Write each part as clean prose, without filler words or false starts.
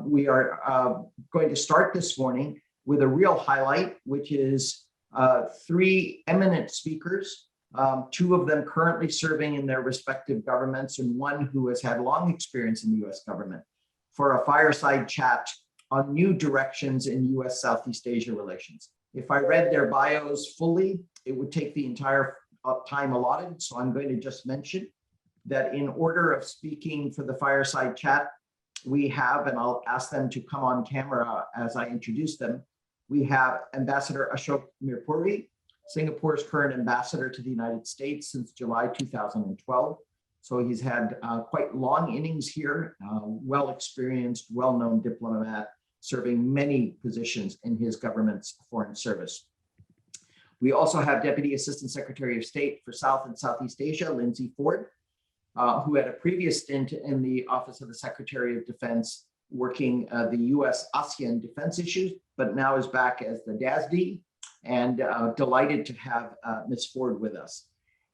We are going to start this morning with a real highlight, which is three eminent speakers, two of them currently serving in their respective governments and one who has had long experience in the US government, for a fireside chat on new directions in US-Southeast Asia relations. If I read their bios fully, it would take the entire time allotted, so I'm going to just mention that in order of speaking for the fireside chat, we have, and I'll ask them to come on camera as I introduce them, we have Ambassador Ashok Mirpuri, Singapore's current ambassador to the United States since July 2012. So he's had quite long innings here, well-experienced, well-known diplomat, serving many positions in his government's foreign service. We also have Deputy Assistant Secretary of State for South and Southeast Asia, Lindsey, who had a previous stint in the Office of the Secretary of Defense, working the US-ASEAN defense issues, but now is back as the DASD, and delighted to have Ms. Ford with us.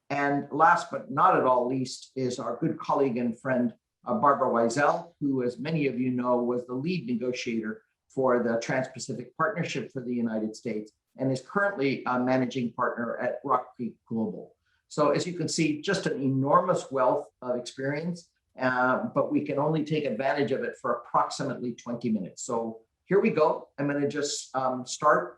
And last but not at all least is our good colleague and friend, Barbara Weisel, who, as many of you know, was the lead negotiator for the Trans-Pacific Partnership for the United States and is currently a managing partner at Rock Creek Global. So as you can see, just an enormous wealth of experience, but we can only take advantage of it for approximately 20 minutes. So here we go. I'm going to just start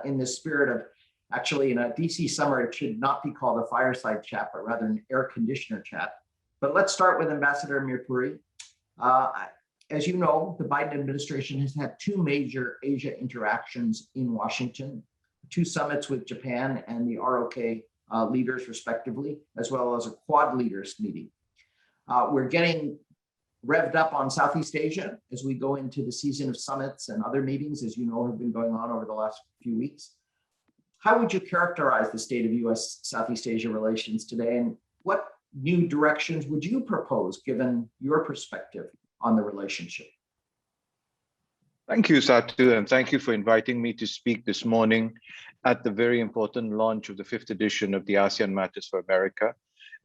in the spirit of, actually in a DC summer, it should not be called a fireside chat, but rather an air conditioner chat. But let's start with Ambassador Mirpuri. As you know, the Biden administration has had two major Asia interactions in Washington, two summits with Japan and the ROK leaders respectively, as well as a Quad leaders meeting. We're getting revved up on Southeast Asia as we go into the season of summits and other meetings, as you know, have been going on over the last few weeks. How would you characterize the state of US-Southeast Asia relations today, and what new directions would you propose given your perspective on the relationship? Thank you, Satu, and thank you for inviting me to speak this morning at the very important launch of the 5th edition of the ASEAN Matters for America.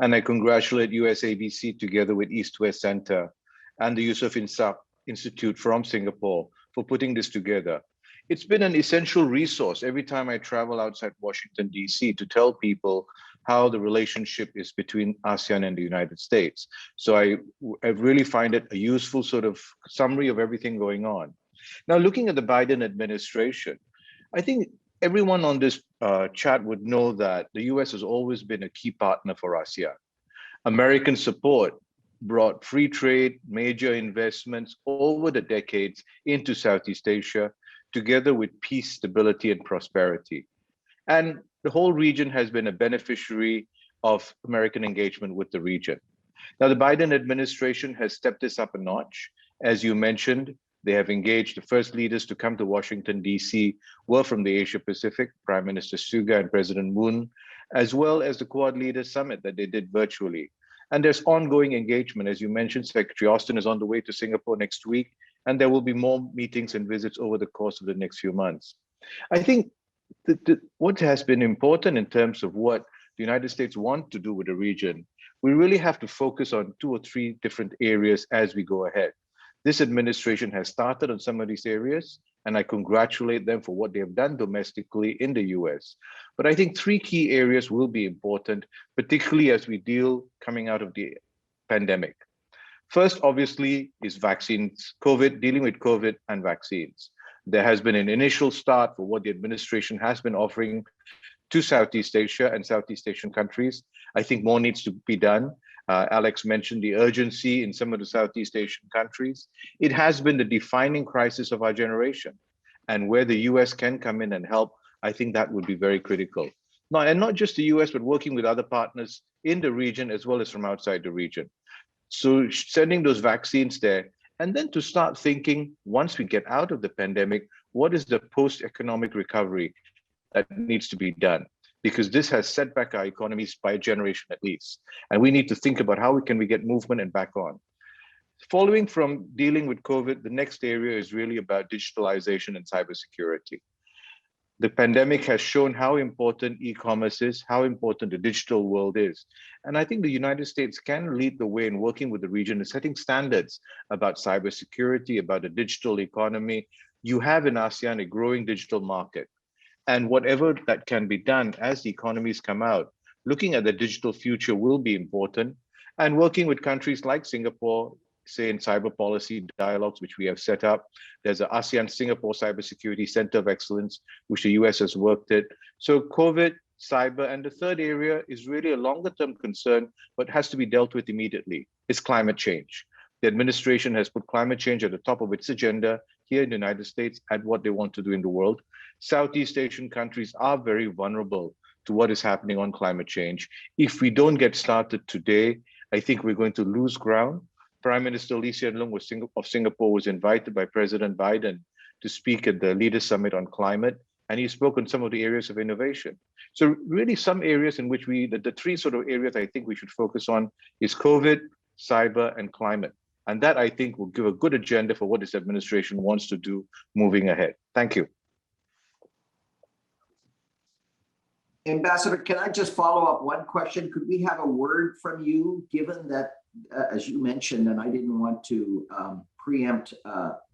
And I congratulate USABC together with East-West Center and the Yusof Ishak Institute from Singapore for putting this together. It's been an essential resource every time I travel outside Washington, DC, to tell people how the relationship is between ASEAN and the United States. So I really find it a useful sort of summary of everything going on. Now, looking at the Biden administration, I think everyone on this chat would know that the US has always been a key partner for ASEAN. American support brought free trade, major investments over the decades into Southeast Asia, together with peace, stability, and prosperity. And the whole region has been a beneficiary of American engagement with the region. Now, the Biden administration has stepped this up a notch. As you mentioned, they have engaged the first leaders to come to Washington, DC, were from the Asia Pacific, Prime Minister Suga and President Moon, as well as the Quad Leaders Summit that they did virtually. And there's ongoing engagement. As you mentioned, Secretary Austin is on the way to Singapore next week, and there will be more meetings and visits over the course of the next few months. I think what has been important in terms of what the United States want to do with the region, we really have to focus on 2 or 3 different areas as we go ahead. This administration has started on some of these areas, and I congratulate them for what they have done domestically in the US. But I think 3 key areas will be important, particularly as we deal coming out of the pandemic. First, obviously, is vaccines, dealing with COVID and vaccines. There has been an initial start for what the administration has been offering to Southeast Asia and Southeast Asian countries. I think more needs to be done. Alex mentioned the urgency in some of the Southeast Asian countries. It has been the defining crisis of our generation. And where the US can come in and help, I think that would be very critical. And not just the US, but working with other partners in the region as well as from outside the region. So sending those vaccines there, and then to start thinking, once we get out of the pandemic, what is the post-economic recovery that needs to be done? Because this has set back our economies by a generation at least. And we need to think about how we get movement and back on. Following from dealing with COVID, the next area is really about digitalization and cybersecurity. The pandemic has shown how important e-commerce is, how important the digital world is. And I think the United States can lead the way in working with the region and setting standards about cybersecurity, about the digital economy. You have in ASEAN a growing digital market. And whatever that can be done as the economies come out, looking at the digital future will be important. And working with countries like Singapore, say in cyber policy dialogues, which we have set up. There's an ASEAN Singapore Cybersecurity Center of Excellence, which the US has worked at. So COVID, cyber, and the third area is really a longer term concern, but has to be dealt with immediately, is climate change. The administration has put climate change at the top of its agenda here in the United States and what they want to do in the world. Southeast Asian countries are very vulnerable to what is happening on climate change. If we don't get started today, I think we're going to lose ground. Prime Minister Lee Hsien Loong of Singapore was invited by President Biden to speak at the Leaders Summit on climate, and he spoke on some of the areas of innovation. So really some areas in which the three sort of areas I think we should focus on is COVID, cyber, and climate. And that I think will give a good agenda for what this administration wants to do moving ahead. Thank you. Ambassador, can I just follow up one question? Could we have a word from you, given that, as you mentioned, and I didn't want to preempt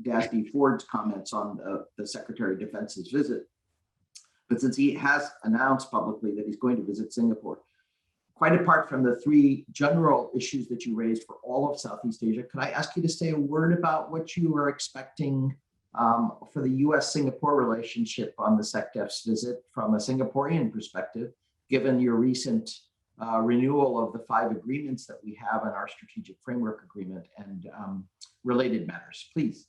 Dasty Ford's comments on the Secretary of Defense's visit, but since he has announced publicly that he's going to visit Singapore, quite apart from the three general issues that you raised for all of Southeast Asia, could I ask you to say a word about what you are expecting for the US-Singapore relationship on the SecDef's visit from a Singaporean perspective, given your recent renewal of the 5 agreements that we have in our strategic framework agreement and related matters? Please,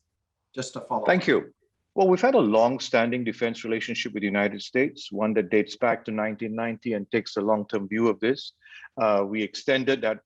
just to follow up. Thank you. Well, we've had a long-standing defense relationship with the United States, one that dates back to 1990 and takes a long-term view of this. We extended that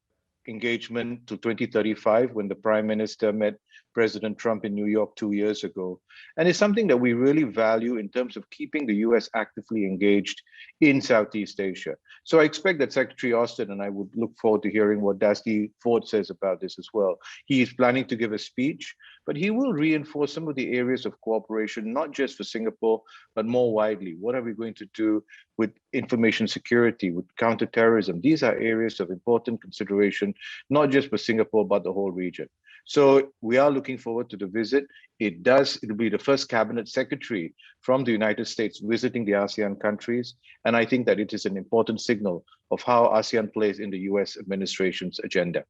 engagement to 2035 when the Prime Minister met President Trump in New York 2 years ago. And it's something that we really value in terms of keeping the US actively engaged in Southeast Asia. So I expect that Secretary Austin, and I would look forward to hearing what Dasty Ford says about this as well. He is planning to give a speech, but he will reinforce some of the areas of cooperation, not just for Singapore, but more widely. What are we going to do with information security, with counterterrorism? These are areas of important consideration, not just for Singapore, but the whole region. So we are looking forward to the visit. It'll be the first cabinet secretary from the United States visiting the ASEAN countries. And I think that it is an important signal of how ASEAN plays in the US administration's agenda.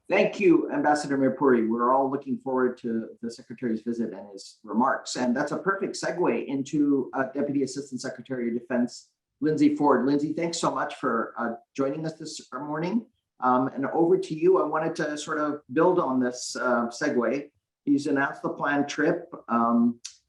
Thank you, Ambassador Mirpuri. We're all looking forward to the Secretary's visit and his remarks. And that's a perfect segue into Deputy Assistant Secretary of Defense, Lindsey Ford. Lindsey, thanks so much for joining us this morning. And over to you. I wanted to sort of build on this segue. He's announced the planned trip.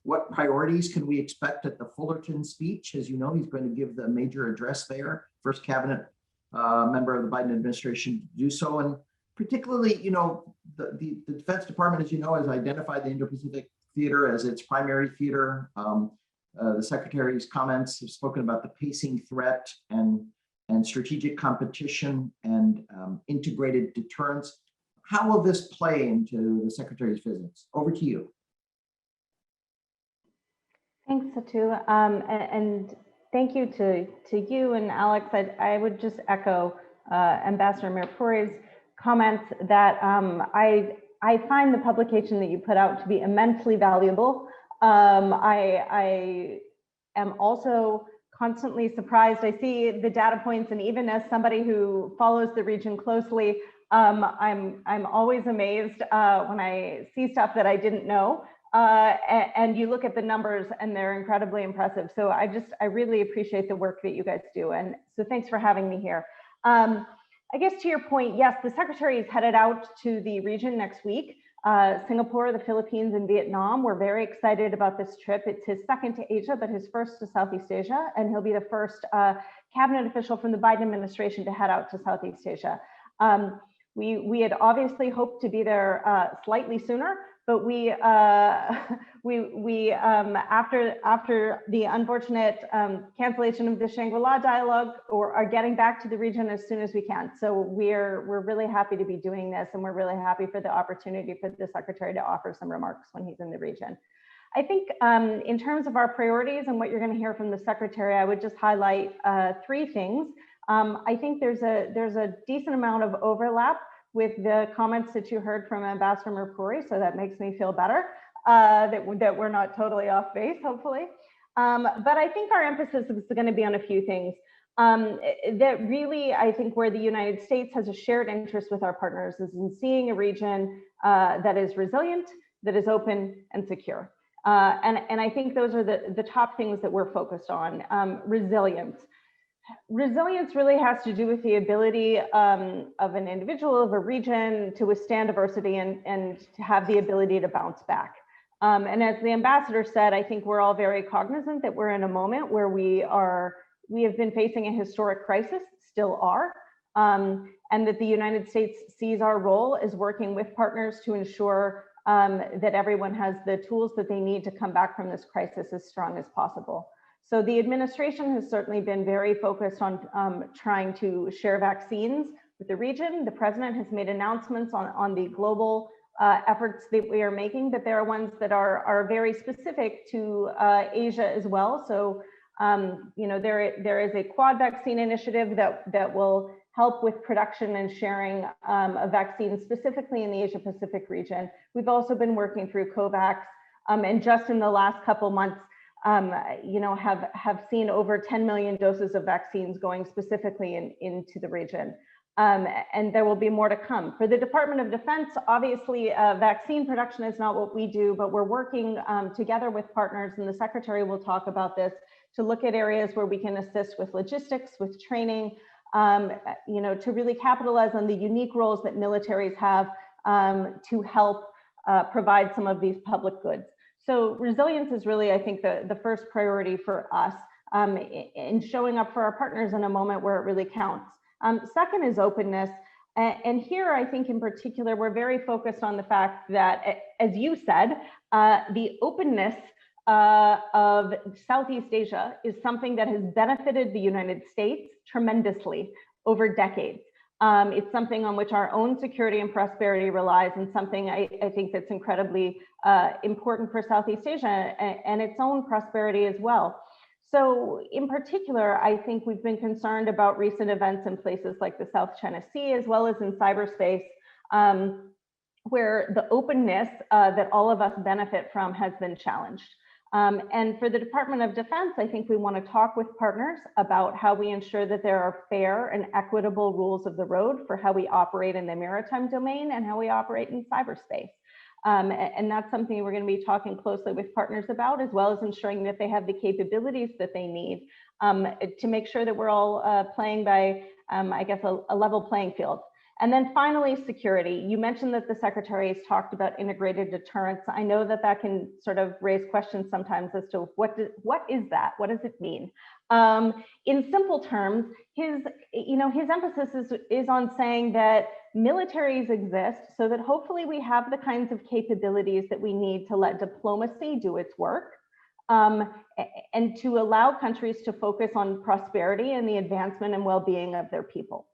What priorities can we expect at the Fullerton speech? As you know, he's going to give the major address there, first cabinet member of the Biden administration to do so. And particularly, you know, the Defense Department, as you know, has identified the Indo-Pacific theater as its primary theater. The Secretary's comments have spoken about the pacing threat and strategic competition and integrated deterrence. How will this play into the Secretary's visits? Over to you. Thanks, Satu. And thank you to you and Alex. I would just echo Ambassador Mirpuri's comments that I find the publication that you put out to be immensely valuable. I am also constantly surprised. I see the data points, and even as somebody who follows the region closely, I'm always amazed when I see stuff that I didn't know. And you look at the numbers, and they're incredibly impressive. So I really appreciate the work that you guys do, and so thanks for having me here. I guess to your point, yes, the Secretary is headed out to the region next week. Singapore, the Philippines, and Vietnam. We're very excited about this trip. It's his second to Asia, but his first to Southeast Asia, and he'll be the first cabinet official from the Biden administration to head out to Southeast Asia. We had obviously hoped to be there slightly sooner, but after the unfortunate cancellation of the Shangri-La dialogue, are getting back to the region as soon as we can. So we're really happy to be doing this, and we're really happy for the opportunity for the Secretary to offer some remarks when he's in the region. I think in terms of our priorities and what you're going to hear from the Secretary, I would just highlight three things. I think there's a decent amount of overlap with the comments that you heard from Ambassador Mirpuri, so that makes me feel better that we're not totally off base, hopefully. But I think our emphasis is going to be on a few things that really, I think, where the United States has a shared interest with our partners is in seeing a region that is resilient, that is open and secure. And I think those are the top things that we're focused on. Resilience. Resilience really has to do with the ability of an individual, of a region to withstand adversity and to have the ability to bounce back. And as the ambassador said, I think we're all very cognizant that we're in a moment where we have been facing a historic crisis, still are, and that the United States sees our role as working with partners to ensure that everyone has the tools that they need to come back from this crisis as strong as possible. So the administration has certainly been very focused on trying to share vaccines with the region. The president has made announcements on the global efforts that we are making, but there are ones that are very specific to Asia as well. So you know, there is a quad vaccine initiative that will help with production and sharing of vaccines specifically in the Asia Pacific region. We've also been working through COVAX, and just in the last couple months, you know, have seen over 10 million doses of vaccines going specifically into the region. And there will be more to come. For the Department of Defense, obviously, vaccine production is not what we do, but we're working together with partners, and the Secretary will talk about this, to look at areas where we can assist with logistics, with training, you know, to really capitalize on the unique roles that militaries have to help provide some of these public goods. So resilience is really, I think, the first priority for us in showing up for our partners in a moment where it really counts. Second is openness. And here, I think in particular, we're very focused on the fact that, as you said, the openness of Southeast Asia is something that has benefited the United States tremendously over decades. It's something on which our own security and prosperity relies, and something I think that's incredibly important for Southeast Asia and its own prosperity as well. So in particular, I think we've been concerned about recent events in places like the South China Sea, as well as in cyberspace, where the openness that all of us benefit from has been challenged. And for the Department of Defense, I think we want to talk with partners about how we ensure that there are fair and equitable rules of the road for how we operate in the maritime domain and how we operate in cyberspace. And that's something we're going to be talking closely with partners about, as well as ensuring that they have the capabilities that they need to make sure that we're all playing by, I guess, a level playing field. And then finally, security. You mentioned that the Secretary has talked about integrated deterrence. I know that that can sort of raise questions sometimes as to what is that? What does it mean? In simple terms, his emphasis is on saying that militaries exist so that hopefully we have the kinds of capabilities that we need to let diplomacy do its work, and to allow countries to focus on prosperity and the advancement and well-being of their people.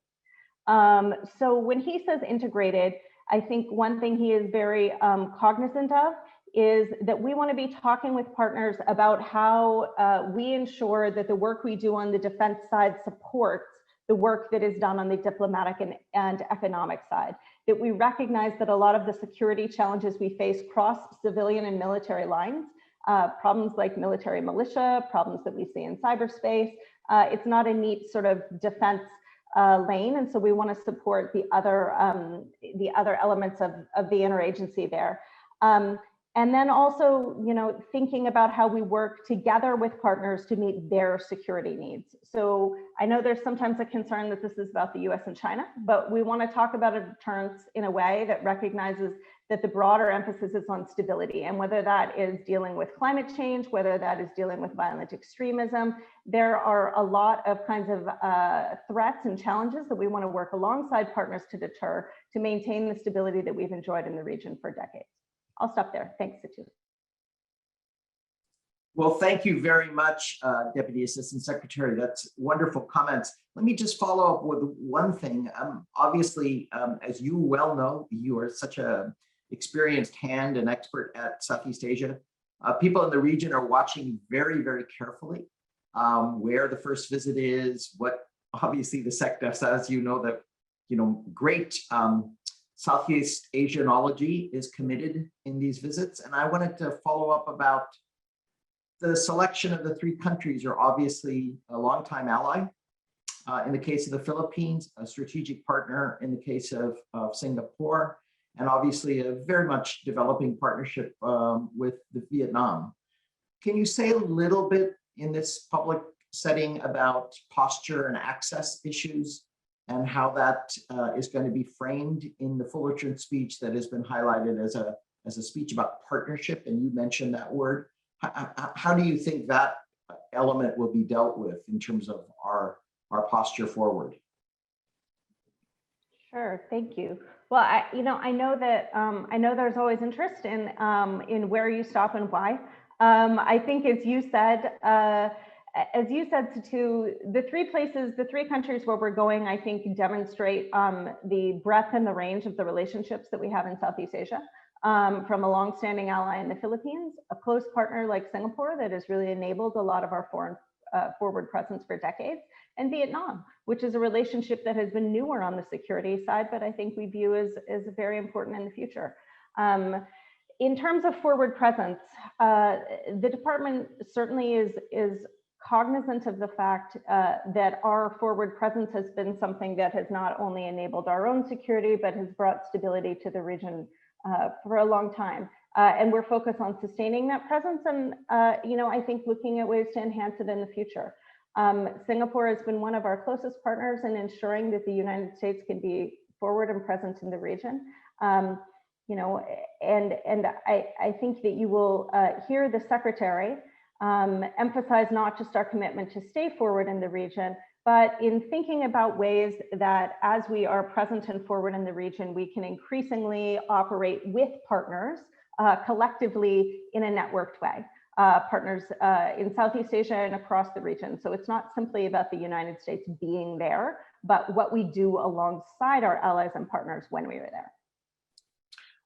So when he says integrated, I think one thing he is very cognizant of is that we want to be talking with partners about how we ensure that the work we do on the defense side supports the work that is done on the diplomatic and economic side. That we recognize that a lot of the security challenges we face cross civilian and military lines, problems like military militia, problems that we see in cyberspace. It's not a neat sort of defense lane, and so we want to support the other elements of the interagency there. And then also, you know, thinking about how we work together with partners to meet their security needs. So I know there's sometimes a concern that this is about the US and China, but we want to talk about a deterrence in a way that recognizes that the broader emphasis is on stability, and whether that is dealing with climate change, whether that is dealing with violent extremism, there are a lot of kinds of threats and challenges that we want to work alongside partners to deter, to maintain the stability that we've enjoyed in the region for decades. I'll stop there. Thanks, Satu. Well, thank you very much, Deputy Assistant Secretary. That's wonderful comments. Let me just follow up with one thing. Obviously, as you well know, you are such an experienced hand and expert at Southeast Asia. People in the region are watching very, very carefully where the first visit is, what obviously the sector, as you know, that great Southeast Asianology is committed in these visits. And I wanted to follow up about the selection of the three countries. Are obviously a longtime ally. In the case of the Philippines, a strategic partner in the case of Singapore, and obviously a very much developing partnership with Vietnam. Can you say a little bit in this public setting about posture and access issues and how that is going to be framed in the Fullerton speech that has been highlighted as a speech about partnership, and you mentioned that word. How do you think that element will be dealt with in terms of our posture forward? Sure, thank you. Well, I know that there's always interest in where you stop and why. I think, as you said, Satu, the three countries where we're going, I think, demonstrate the breadth and the range of the relationships that we have in Southeast Asia. From a longstanding ally in the Philippines, a close partner like Singapore that has really enabled a lot of our forward presence for decades, and Vietnam, which is a relationship that has been newer on the security side, but I think we view as very important in the future. In terms of forward presence, the department certainly is cognizant of the fact that our forward presence has been something that has not only enabled our own security, but has brought stability to the region for a long time. And we're focused on sustaining that presence and, I think looking at ways to enhance it in the future. Singapore has been one of our closest partners in ensuring that the United States can be forward and present in the region. And I think that you will hear the Secretary emphasize not just our commitment to stay forward in the region, but in thinking about ways that as we are present and forward in the region, we can increasingly operate with partners collectively in a networked way. Partners in Southeast Asia and across the region. So it's not simply about the United States being there, but what we do alongside our allies and partners when we are there.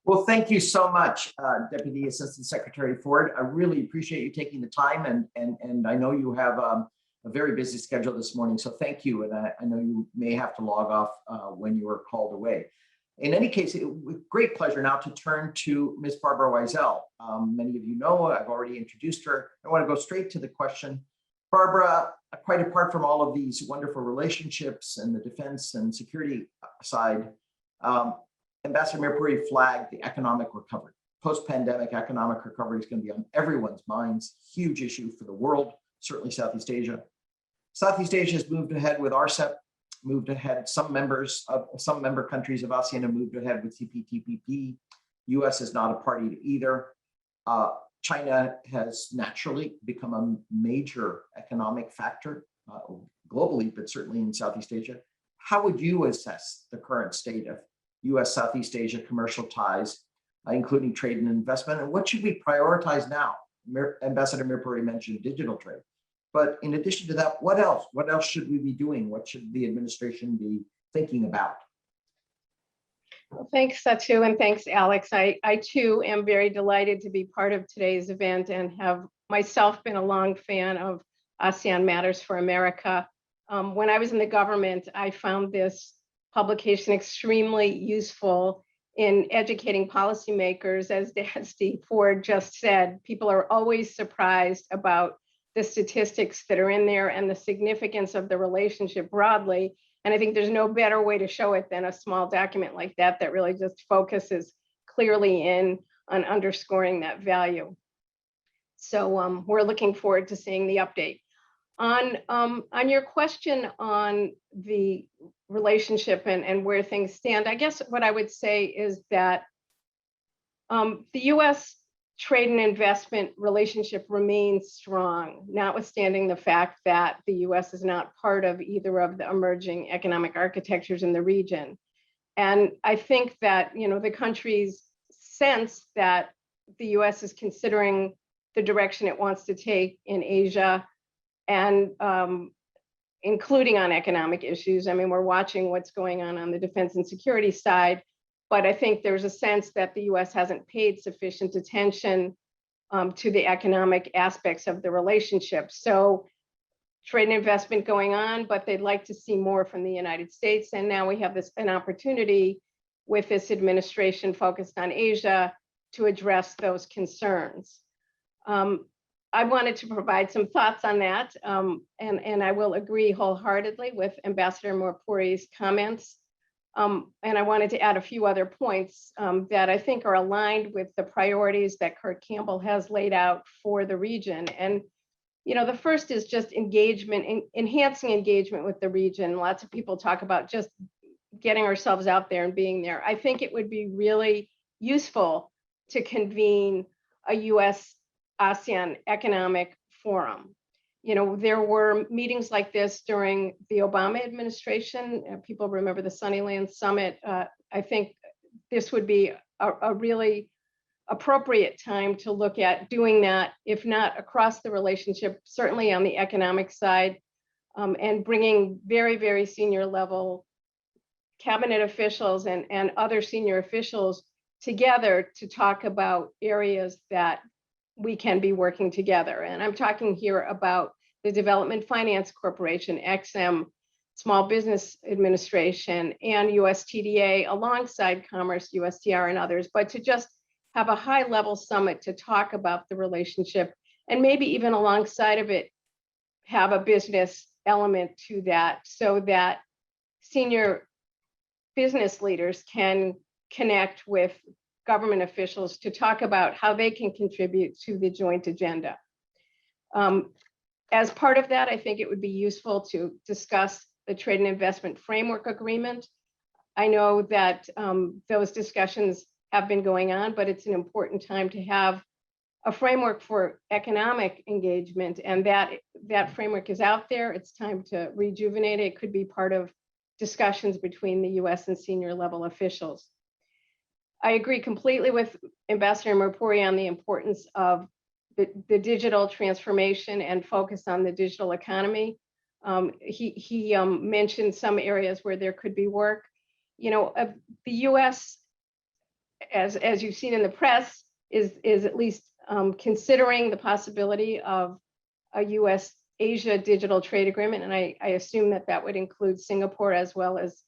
Well, thank you so much, Deputy Assistant Secretary Ford. I really appreciate you taking the time, and I know you have a very busy schedule this morning, so thank you. And I know you may have to log off when you are called away. In any case, with great pleasure now to turn to Ms. Barbara Weisel. Many of you know, I've already introduced her. I want to go straight to the question. Barbara, quite apart from all of these wonderful relationships and the defense and security side, Ambassador Mirpuri flagged the economic recovery. Post-pandemic economic recovery is going to be on everyone's minds. Huge issue for the world, certainly Southeast Asia. Southeast Asia has moved ahead with RCEP, moved ahead. Some member countries of ASEAN have moved ahead with CPTPP. US is not a party to either. China has naturally become a major economic factor globally, but certainly in Southeast Asia. How would you assess the current state of US Southeast Asia commercial ties, including trade and investment? And what should we prioritize now? Ambassador Mirpuri mentioned digital trade. But in addition to that, what else? What else should we be doing? What should the administration be thinking about? Well, thanks, Satu, and thanks, Alex. I too am very delighted to be part of today's event and have myself been a long fan of ASEAN Matters for America. When I was in the government, I found this publication extremely useful in educating policymakers. As Steve Ford just said, people are always surprised about the statistics that are in there and the significance of the relationship broadly. And I think there's no better way to show it than a small document like that that really just focuses clearly in on underscoring that value. So we're looking forward to seeing the update. On your question on the relationship and where things stand, I guess what I would say is that the US trade and investment relationship remains strong, notwithstanding the fact that the US is not part of either of the emerging economic architectures in the region. And I think that, the countries sense that the US is considering the direction it wants to take in Asia, and including on economic issues. I mean, we're watching what's going on the defense and security side, but I think there's a sense that the US hasn't paid sufficient attention to the economic aspects of the relationship. So trade and investment going on, but they'd like to see more from the United States. And now we have an opportunity with this administration focused on Asia to address those concerns. I wanted to provide some thoughts on that, and I will agree wholeheartedly with Ambassador Mirpuri's comments. And I wanted to add a few other points that I think are aligned with the priorities that Kurt Campbell has laid out for the region. And the first is just engagement, enhancing engagement with the region. Lots of people talk about just getting ourselves out there and being there. I think it would be really useful to convene a US-ASEAN economic forum. There were meetings like this during the Obama administration. People remember the Sunnyland Summit. I think this would be a really appropriate time to look at doing that, if not across the relationship, certainly on the economic side, and bringing very, very senior level cabinet officials and other senior officials together to talk about areas that we can be working together. And I'm talking here about the Development Finance Corporation, XM, Small Business Administration, and USTDA alongside Commerce, USTR, and others, but to just have a high-level summit to talk about the relationship, and maybe even alongside of it, have a business element to that, so that senior business leaders can connect with government officials to talk about how they can contribute to the joint agenda. As part of that, I think it would be useful to discuss the Trade and Investment Framework Agreement. I know that those discussions have been going on, but it's an important time to have a framework for economic engagement, and that framework is out there. It's time to rejuvenate it. It could be part of discussions between the US and senior level officials. I agree completely with Ambassador Mirpuri on the importance of the digital transformation and focus on the digital economy. He mentioned some areas where there could be work. The US, as you've seen in the press, is at least considering the possibility of a US-Asia digital trade agreement. And I assume that would include Singapore as well as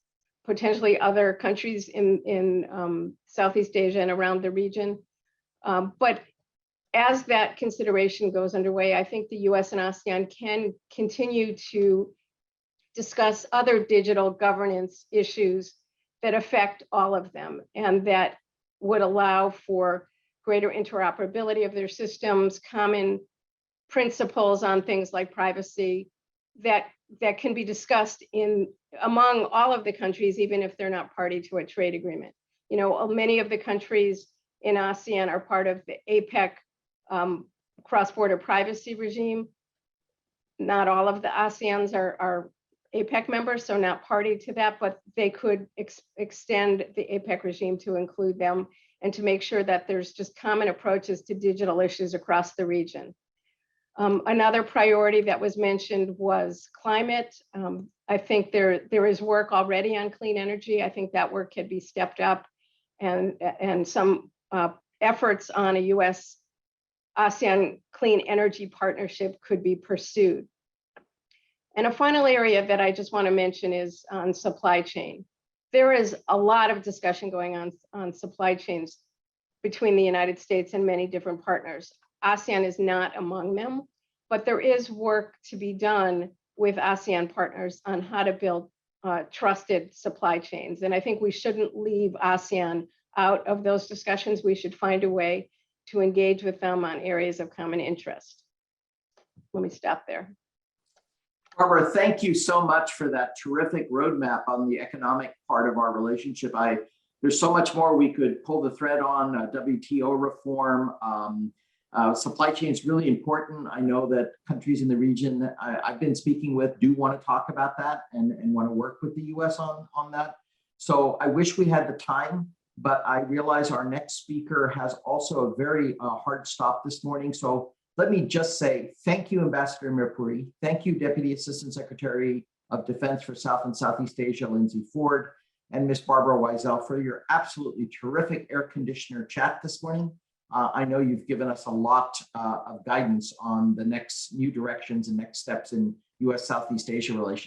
potentially other countries in Southeast Asia and around the region. But as that consideration goes underway, I think the US and ASEAN can continue to discuss other digital governance issues that affect all of them, and that would allow for greater interoperability of their systems, common principles on things like privacy that can be discussed among all of the countries, even if they're not party to a trade agreement. Many of the countries in ASEAN are part of the APEC cross-border privacy regime. Not all of the ASEANs are APEC members, so not party to that, but they could extend the APEC regime to include them and to make sure that there's just common approaches to digital issues across the region. Another priority that was mentioned was climate. I think there is work already on clean energy. I think that work can be stepped up, and some efforts on a US-ASEAN clean energy partnership could be pursued. And a final area that I just want to mention is on supply chain. There is a lot of discussion going on supply chains between the United States and many different partners. ASEAN is not among them, but there is work to be done with ASEAN partners on how to build trusted supply chains. And I think we shouldn't leave ASEAN out of those discussions. We should find a way to engage with them on areas of common interest. Let me stop there. Barbara, thank you so much for that terrific roadmap on the economic part of our relationship. There's so much more we could pull the thread on, WTO reform. Supply chain is really important. I know that countries in the region I've been speaking with do want to talk about that and want to work with the US on that. So I wish we had the time, but I realize our next speaker has also a very hard stop this morning. So let me just say thank you, Ambassador Mirpuri. Thank you, Deputy Assistant Secretary of Defense for South and Southeast Asia, Lindsey Ford, and Ms. Barbara Weisel for your absolutely terrific air conditioner chat this morning. I know you've given us a lot of guidance on the next new directions and next steps in U.S. Southeast Asia relations.